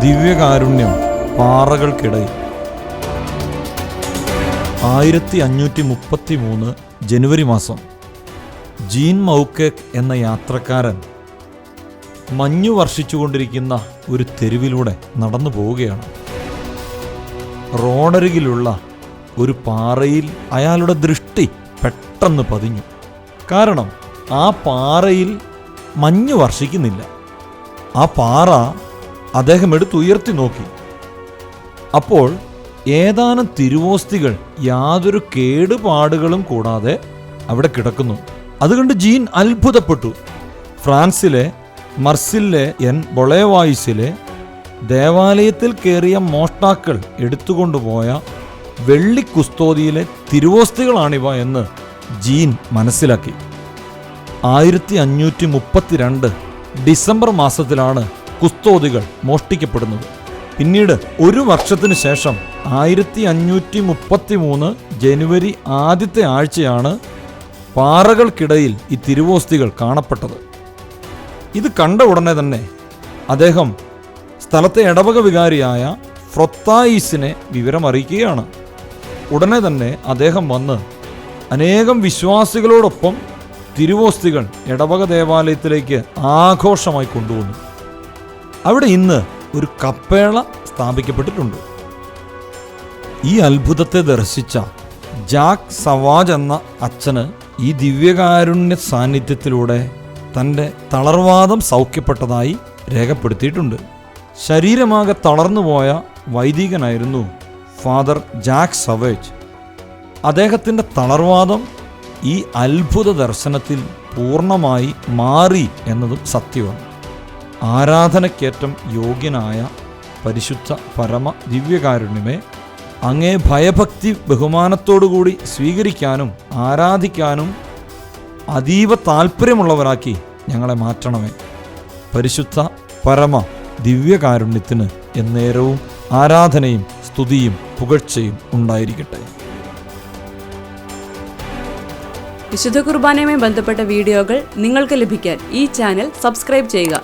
ദിവ്യകാരുണ്യം പാറകൾക്കിടയിൽ. 1533 ജനുവരി മാസം ജീൻ മൗക്കേക്ക് എന്ന യാത്രക്കാരൻ മഞ്ഞു വർഷിച്ചുകൊണ്ടിരിക്കുന്ന ഒരു തെരുവിലൂടെ നടന്നു പോവുകയാണ്. റോഡരികിലുള്ള ഒരു പാറയിൽ അയാളുടെ ദൃഷ്ടി പെട്ടെന്ന് പതിഞ്ഞു. കാരണം ആ പാറയിൽ മഞ്ഞ് വർഷിക്കുന്നില്ല. ആ പാറ അദ്ദേഹം എടുത്തുയർത്തി നോക്കി. അപ്പോൾ ഏതാനും തിരുവോസ്തികൾ യാതൊരു കേടുപാടുകളും കൂടാതെ അവിടെ കിടക്കുന്നു. അതുകൊണ്ട് ജീൻ അത്ഭുതപ്പെട്ടു. ഫ്രാൻസിലെ മർസിലെ ബൊളേവായിസിലെ ദേവാലയത്തിൽ കയറിയ മോഷ്ടാക്കൾ എടുത്തുകൊണ്ടുപോയ വെള്ളി കുസ്തോതിയിലെ തിരുവോസ്തികളാണിവ എന്ന് ജീൻ മനസ്സിലാക്കി. 1532 ഡിസംബർ മാസത്തിലാണ് കുസ്തോതികൾ മോഷ്ടിക്കപ്പെടുന്നത്. പിന്നീട് ഒരു വർഷത്തിന് ശേഷം 1533 ജനുവരി ആദ്യത്തെ ആഴ്ചയാണ് പാറകൾക്കിടയിൽ ഈ തിരുവോസ്തികൾ കാണപ്പെട്ടത്. ഇത് കണ്ട ഉടനെ തന്നെ അദ്ദേഹം സ്ഥലത്തെ ഇടവക വികാരിയായ ഫ്രൊത്തായിസിനെ വിവരമറിയിക്കുകയാണ്. ഉടനെ തന്നെ അദ്ദേഹം വന്ന് അനേകം വിശ്വാസികളോടൊപ്പം തിരുവോസ്തികൾ ഇടവക ദേവാലയത്തിലേക്ക് ആഘോഷമായി കൊണ്ടുവന്നു. അവിടെ ഇന്ന് ഒരു കപ്പേള സ്ഥാപിക്കപ്പെട്ടിട്ടുണ്ട്. ഈ അത്ഭുതത്തെ ദർശിച്ച ജാക്ക് സവാജ് എന്ന അച്ഛന് ഈ ദിവ്യകാരുണ്യ സാന്നിധ്യത്തിലൂടെ തൻ്റെ തളർവാദം സൗഖ്യപ്പെട്ടതായി രേഖപ്പെടുത്തിയിട്ടുണ്ട്. ശരീരമാകെ തളർന്നുപോയ വൈദികനായിരുന്നു ഫാദർ ജാക്ക് സവേജ്. അദ്ദേഹത്തിൻ്റെ തളർവാദം ഈ അത്ഭുത ദർശനത്തിൽ പൂർണ്ണമായി മാറി എന്നതും സത്യമാണ്. ആരാധനയ്ക്കേറ്റം യോഗ്യനായ പരിശുദ്ധ പരമ ദിവ്യകാരുണ്യമേ, അങ്ങേ ഭയഭക്തി ബഹുമാനത്തോടുകൂടി സ്വീകരിക്കാനും ആരാധിക്കാനും അതീവ താല്പര്യമുള്ളവരാക്കി ഞങ്ങളെ മാറ്റണമേ. പരിശുദ്ധ പരമ ദിവ്യകാരുണ്യത്തിന് എന്നേരവും ആരാധനയും സ്തുതിയും പുകഴ്ചയും ഉണ്ടായിരിക്കട്ടെ. വിശുദ്ധ കുർബാനയുമായി ബന്ധപ്പെട്ട വീഡിയോകൾ നിങ്ങൾക്ക് ലഭിക്കാൻ ഈ ചാനൽ സബ്സ്ക്രൈബ് ചെയ്യുക.